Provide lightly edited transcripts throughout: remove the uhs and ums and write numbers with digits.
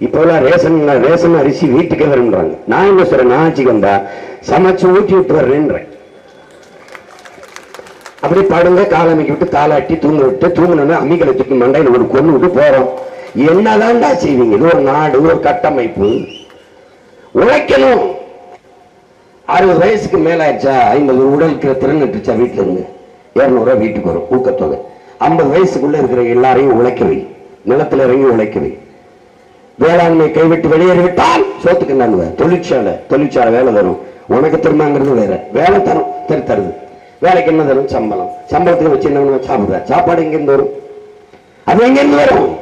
இப்போலாம் ரேஷன் அரிசி வீட்டுக்கே வரும்ன்றாங்க. நான் என்ன சொல்றேன், நான் ஆட்சிக்கு வந்தா சமைச்சு ஊட்டி விட்டு வர்றேன்றேன். அப்படி படுங்க, காலமைக்கு விட்டு தாளாட்டி தூங்க விட்டு தூங்கினோன்னு அம்மிகளை தூக்கி மண்டையில் ஒரு கொண்டு விட்டு போறோம். என்னதான்டா செய்வீங்க? இது ஒரு நாடு, ஒரு கட்டமைப்பு. உழைக்கணும். 60 வயசுக்கு மேல ஆயிடுச்சா, 50 உடலுக்கு திறன் நட்டுச்சா, வீட்டுல இருந்து 200 ரூபாய் வீட்டுக்கு வரும் ஊக்கத்தொகை. 50 வயசுக்குள்ள இருக்கிற எல்லாரையும் உழைக்கவை, நிலத்துல இறங்கி உழைக்கவை. வேளாண்மை கைவிட்டு வெளியேறிவிட்டால் சோத்துக்கு என்ன? தொழிற்சாலை வேலை தரும். உனக்கு திரும்பங்கிறது வேற வேலை தரும், தருது. வேலைக்கு என்ன தரும்? சம்பளம். சம்பளத்துக்கு வச்சு என்ன சாப்பிடுற? சாப்பாடு எங்க இருந்து வரும்? அது எங்க இருந்து வரும்?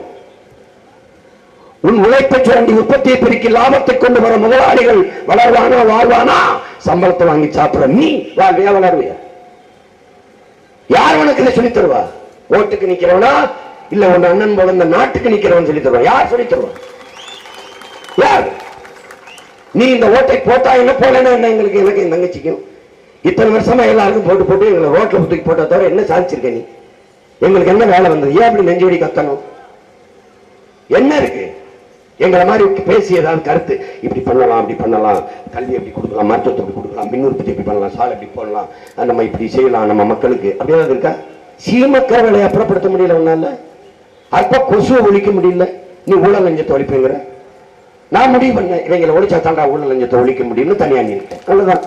உன் உழைப்பை சுரண்டி உற்பத்தியை பெருக்கி லாபத்தை கொண்டு வர முதலாளிகள் வளர்வானா, வாழ்வானா? சம்பளத்தை வாங்கி சாப்பிட நீ வாழ்வியா, வளர்வியா? யார் உனக்கு இதை சொல்லி தருவா? ஓட்டுக்கு நிக்கிறவனா, இல்ல உன் அண்ணன் போல இந்த நாட்டுக்கு நிக்கிறவன் சொல்லி தருவா? யார் சொல்லி தருவா? யார்? நீ இந்த ஓட்டை போட்டா என்ன, போலன்னா என்ன? எங்களுக்கு, எனக்கு என் தங்கச்சிக்கும் இத்தனை வருஷமா எல்லாருக்கும் போட்டு போட்டு எங்களை ரோட்ல தூக்கி போட்ட தவிர என்ன சாதிச்சிருக்க நீ? எங்களுக்கு என்ன வேலை வந்தது? ஏன் அப்படி நெஞ்சு வடி கத்தணும்? என்ன இருக்கு? எங்களை மாதிரி பேசி ஏதாவது கருத்து, இப்படி பண்ணலாம், அப்படி பண்ணலாம், கல்வி எப்படி கொடுக்கலாம், மருத்துவத்தை எப்படி கொடுக்கலாம், மின் உற்பத்தி எப்படி பண்ணலாம், சாலை எப்படி போடலாம், நம்ம இப்படி செய்யலாம் நம்ம மக்களுக்கு, அப்படி ஏதாவது இருக்கா? சீமக்கிற வேலையை அப்புறப்படுத்த முடியல உன்னால. அப்ப கொசுவை ஒழிக்க முடியல, நீ ஊழல் லஞ்சத்தை ஒழிப்புங்கிற. நான் முடிவு பண்ண இவங்களை ஒழிச்சா தாண்டா ஊழல் லஞ்சத்தை ஒழிக்க முடியும்னு தனியா நினைக்கிறேன். அவ்வளவுதான்.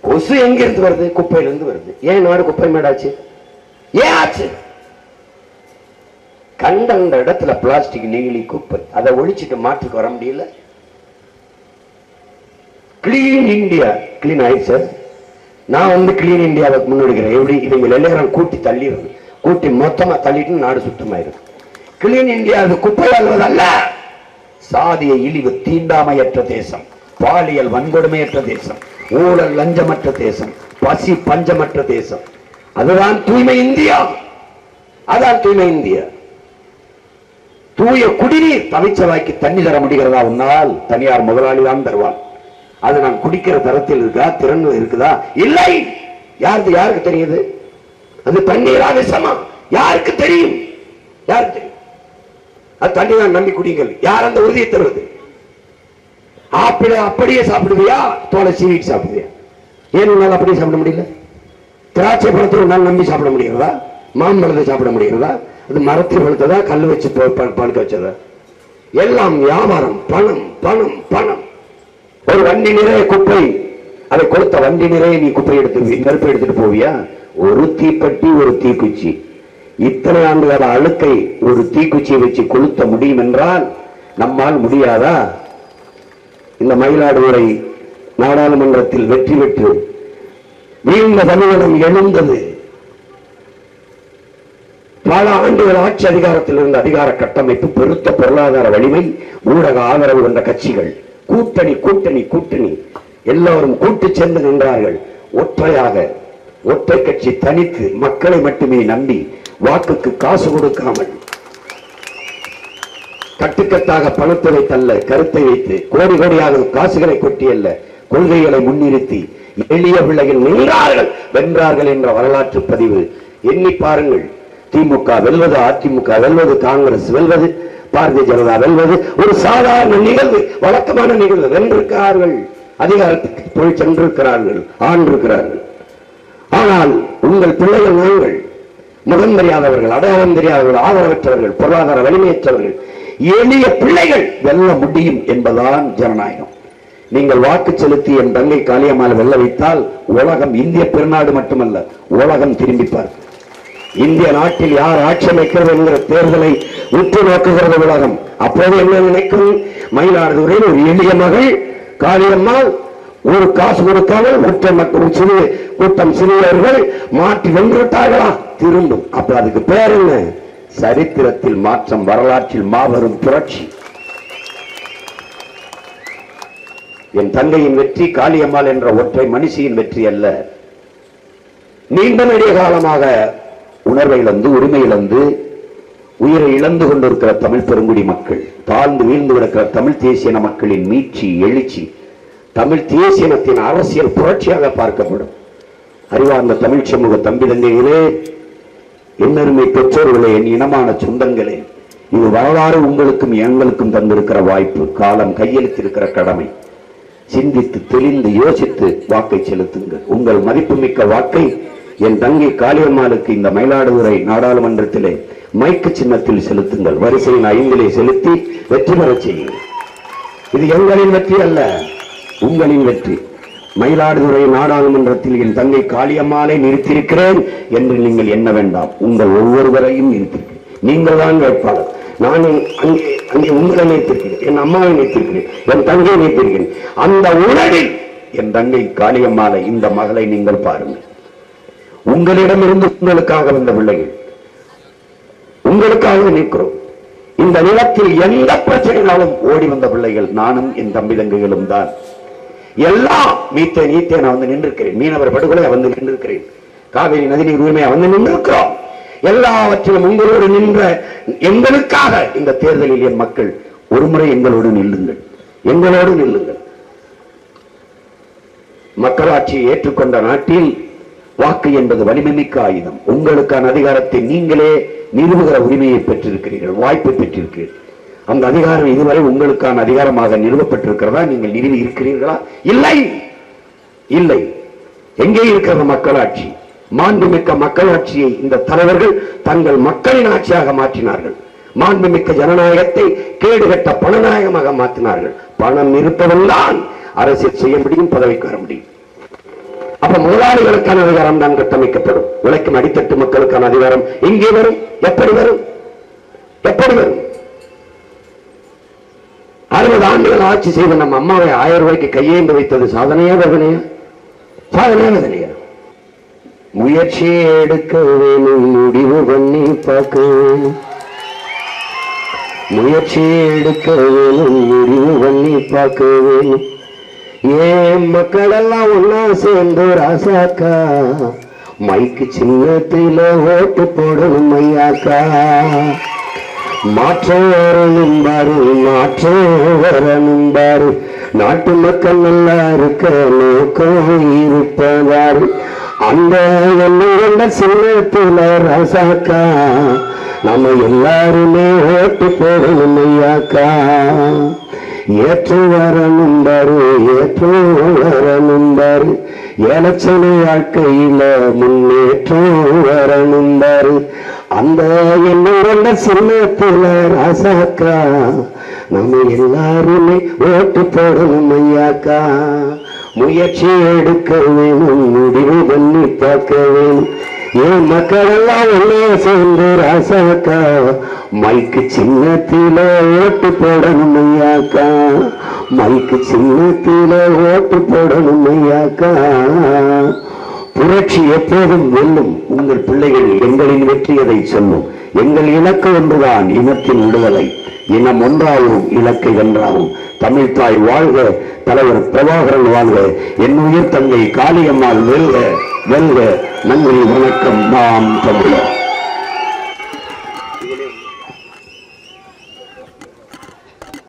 கொசு எங்க இருந்து வருது? குப்பையில இருந்து வருது. ஏன் நாடு குப்பை மேடாச்சு? ஏன் ஆச்சு? கண்ட இடத்துல பிளாஸ்டிக், நெகிழி, குப்பை, அதை ஒழிச்சுட்டு மாற்றுக்கு வர முடியல. கிளீன் இந்தியா, கிளீன் ஆயிடுச்சு. நான் கிளீன் இந்தியாவை முன்னெடுக்கிறேன். எப்படி? இவங்க எல்லாரும் கூட்டி தள்ளிடுறது, கூட்டி மொத்தமா தள்ளிட்டு நாடு சுத்தமாயிரும். கிளீன் இந்தியா அது குப்பை அல்வதல்ல. சாதிய இழிவு தீண்டாமையற்ற தேசம், பாலியல் வன்கொடுமையற்ற தேசம், ஊழல் லஞ்சமற்ற தேசம், பசி பஞ்சமற்ற தேசம். அதுதான் தூய்மை இந்தியா. அதான் தூய்மை இந்தியா. தூய குடிநீர் தவிச்சவாய்க்கு தண்ணி தர முடிகிறதா உன்னால்? தனியார் முதலாளி தான் தருவான். அது நான் குடிக்கிற தரத்தில் இருக்கா, திறன் இருக்குதா? இல்லை. யாருக்கு தெரியுது? அது தண்ணீரா விஷமா? யாருக்கு தெரியும்? யாருக்கு தெரியும்? அது தண்ணி தான், நம்பி குடிங்கள். யார் அந்த உறுதியை தருவது? ஆப்பிள அப்படியே சாப்பிடுவியா, தோலை சீவிட்டு சாப்பிடுவியா? ஏன் உன்னால் அப்படியே சாப்பிட முடியல? திராட்சை பழத்தை உன்னால் நம்பி சாப்பிட முடிகிறதா? மாம்பழத்தை சாப்பிட முடிகிறதா? அது மரத்தில் பழுத்ததா, கல் வச்சு பழுக்க வச்சதா? எல்லாம் வியாபாரம், பணம் பணம் பணம். ஒரு வண்டி நிறைய குப்பை, அதை கொடுத்த வண்டி நிறைய நீ குப்பை எடுத்து நெருப்பை எடுத்துட்டு போவியா? ஒரு தீப்பெட்டி, ஒரு தீக்குச்சி. இத்தனை ஆண்டுகால அழுக்கை ஒரு தீக்குச்சியை வச்சு கொளுத்த முடியும் என்றால் நம்மால் முடியாதா? இந்த மயிலாடுதுறை நாடாளுமன்றத்தில் வெற்றி பெற்று வீழ்ந்த தமிழகம் எழுந்தது பல ஆண்டுகள் ஆட்சி அதிகாரத்தில் இருந்த அதிகார கட்டமைப்பு, பெருத்த பொருளாதார வலிமை, ஊடக ஆதரவு கொண்ட கட்சிகள், கூட்டணி கூட்டணி கூட்டணி, எல்லோரும் கூட்டு சேர்ந்து நின்றார்கள். ஒற்றையாக ஒற்றை கட்சி தனித்து மக்களை மட்டுமே நம்பி வாக்குக்கு காசு கொடுக்காமல் கட்டுக்கட்டாக பணத்தை வைத்தல்ல, கருத்தை வைத்து கோடி கோடியாக காசுகளை கொட்டியல்ல, கொள்கைகளை முன்னிறுத்தி எளிய பிள்ளைகள் நின்றார்கள், வென்றார்கள் என்ற வரலாற்று பதிவு எண்ணி பாருங்கள். திமுக வெல்வது, அதிமுக வெல்வது, காங்கிரஸ் வெல்வது, பாரதிய ஜனதா வெல்வது ஒரு சாதாரண நிகழ்வு, வழக்கமான நிகழ்வு. வென்றிருக்கிறார்கள், அதிகாரத்துக்கு போய் சென்றிருக்கிறார்கள், ஆண்டிருக்கிறார்கள். ஆனால் உங்கள் பிள்ளைகள் நாங்கள் முகம் தெரியாதவர்கள், அடையாளம் தெரியாதவர்கள், ஆதரவற்றவர்கள், பொருளாதார வலிமையற்றவர்கள், எளிய பிள்ளைகள் வெல்ல முடியும் என்பதுதான் ஜனநாயகம். நீங்கள் வாக்கு செலுத்தி என் தங்கை காளியம்மாள் வெல்ல வைத்தால் உலகம், இந்திய பெருநாடு மட்டுமல்ல உலகம் திரும்பிப்பார். இந்திய நாட்டில் யார் ஆட்சி அமைக்கிறது என்கிற தேர்தலை உற்று நோக்குகிறது உலகம். அப்போது என்ன நினைக்கும்? மயிலாடுதுறையில் ஒரு எளிய மகள் காளியம்மாள் ஒரு காசு கொடுக்காமல் மற்றும் சிறு கூட்டம் சிறியவர்கள் மாற்றி வென்றுவிட்டார்களா? திரும்பும். அப்ப அதுக்கு பேர் என்ன? சரித்திரத்தில் மாற்றம், வரலாற்றில் மாபெரும் புரட்சி. என் தங்கையின் வெற்றி காளியம்மாள் என்ற ஒற்றை மனுஷியின் வெற்றி அல்ல. நீண்ட நெடிய காலமாக உணர்வை இழந்து, உரிமை இழந்து, உயிரை இழந்து கொண்டிருக்கிற தமிழ் பெருங்குடி மக்கள், தாழ்ந்து வீழ்ந்து கிடக்கிற தமிழ் தேசிய மக்களின் மீட்சி, எழுச்சி, தமிழ் தேசியத்தின் அரசியல் புரட்சியாக பார்க்கப்படும். அறிவார்ந்த தமிழ் சமூக தம்பி தங்கைகளே, என்னருமை பெற்றோர்களே, என் இனமான சொந்தங்களே, இது வரலாறு உங்களுக்கும் எங்களுக்கும் தந்திருக்கிற வாய்ப்பு. காலம் கையெழுத்திருக்கிற கடமை. சிந்தித்து தெளிந்து யோசித்து வாக்கை செலுத்துங்கள். உங்கள் மதிப்புமிக்க வாக்கை என் தங்கை காளியம்மாளுக்கு இந்த மயிலாடுதுறை நாடாளுமன்றத்திலே மைக்கு சின்னத்தில் செலுத்துங்கள். வரிசையின் 5 செலுத்தி வெற்றி பெற செய்யுங்கள். இது எங்களின் வெற்றி அல்ல, உங்களின் வெற்றி. மயிலாடுதுறை நாடாளுமன்றத்தில் என் தங்கை காளியம்மாளை நிறுத்தியிருக்கிறேன் என்று நீங்கள் எண்ண வேண்டாம். உங்கள் ஒவ்வொருவரையும் நிறுத்திருக்கிறேன். நீங்கள் தான் வேட்பாளர். நான் அங்கே உங்களை நினைத்திருக்கிறேன், என் அம்மாவை நினைத்திருக்கிறேன், என் தங்கையை நினைத்திருக்கிறேன். அந்த உணர்வில் என் தங்கை காளியம்மாளை, இந்த மகளை நீங்கள் பாருங்கள். உங்களிடமிருந்து உங்களுக்காக வந்த பிள்ளைகள், உங்களுக்காக நிற்கிறோம். இந்த நிலத்தில் எந்த பிரச்சனைகளும் ஓடி வந்த பிள்ளைகள் நானும் என் தம்பி தங்கைகளும் தான். எல்லாம் நீத்தே நான் வந்து நின்றிருக்கிறேன். மீனவர் படுகொலை வந்து நின்றிருக்கிறேன். காவிரி நதிநீர் உரிமையா வந்து நின்றிருக்கிறோம். எல்லாவற்றிலும் உங்களோடு நின்ற எங்களுக்காக இந்த தேர்தலில் என் மக்கள் ஒருமுறை எங்களோடு நில்லுங்கள், எங்களோடு நில்லுங்கள். மக்களாட்சியை ஏற்றுக்கொண்ட நாட்டில் வாக்கு என்பது வலிமைமிக்க ஆயுதம். உங்களுக்கான அதிகாரத்தை நீங்களே நிறுவுகிற உரிமையை பெற்றிருக்கிறீர்கள், வாய்ப்பை பெற்றிருக்கிறீர்கள். அந்த அதிகாரம் இதுவரை உங்களுக்கான அதிகாரமாக நிறுவப்பட்டிருக்கிறதா? நீங்கள் நிறுவி இருக்கிறீர்களா? இல்லை, இல்லை. எங்கே இருக்கிற மக்களாட்சி? மாண்புமிக்க மக்களாட்சியை இந்த தலைவர்கள் தங்கள் மக்களின் ஆட்சியாக மாற்றினார்கள். மாண்புமிக்க ஜனநாயகத்தை கேடுகட்ட பணநாயகமாக மாற்றினார்கள். பணம் இருப்பதெல்லாம் அரசியல் செய்ய முடியும், பதவிக்கு வர முடியும். அப்ப முதலாளிகளுக்கான அதிகாரம் தான் கட்டமைக்கப்படும். உழைக்கும் அடித்தட்டு மக்களுக்கான அதிகாரம் எங்கே வரும்? எப்படி வரும்? எப்படி வரும்? 60 ஆண்டுகள் ஆட்சி செய்த நம்ம அம்மாவை 1000 ரூபாய்க்கு கையேந்து வைத்தது சாதனையா வேதனையா? சாதனையா வேதனையா? முயற்சி எடுக்க வேணும், முடிவு பண்ணி பார்க்க வேணும். முயற்சி எடுக்க வேணும், முடிவு பண்ணி பார்க்க வேணும். ஏன் மக்கள் எல்லாம் ஒன்னா சேர்ந்து ராசாக்கா மைக்கு சின்னத்தில ஓட்டு போடணும் ஐயாக்கா. மாற்றம் வரணும் பாரு, மாற்றம் வரணும் பாரு. நாட்டு மக்கள் நல்லா இருக்க நோக்கம் இருப்பதாரு. அந்த என்ன சின்னத்தில ராசாக்கா நம்ம எல்லாருமே ஓட்டு போடணும் ஐயாக்கா. ஏற்று வரணும் பாரு, ஏற்று வரணும் பாரு. ஏலச்சனை வாழ்க்கையில முன்னேற்றம் வரணும் பாரு. அந்த என்ன சின்னத்தில ராசாக்கா நம்ம எல்லாருமே ஓட்டு போடணும் ஐயாக்கா. முயற்சி எடுக்க வேணும், முடிவு பண்ணி பார்க்க வேணும். ஏன் மக்கள் எல்லாம் ஒன்னே சேர்ந்து ராசாக்கா மைக்கு சின்னத்தில ஓட்டு போடணும் ஐயாக்கா. மைக்கு சின்னத்தில ஓட்டு போடணும் ஐயாக்கா. புரட்சி எப்போதும் வெல்லும். உங்கள் பிள்ளைகள் எங்களின் வெற்றியதை சொல்லும். எங்கள் இலக்கு ஒன்றுதான், இனத்தின் விடுதலை. இனம் ஒன்றாகும், இலக்கை வென்றாகும். தமிழ் தாய் வாழ்க, தலைவர் பிரபாகரன் வாழ்க, என் உயிர் தங்கை காளியம்மாள் வெல்க வெல்க. நன்றி, வணக்கம். நாம் தமிழர்.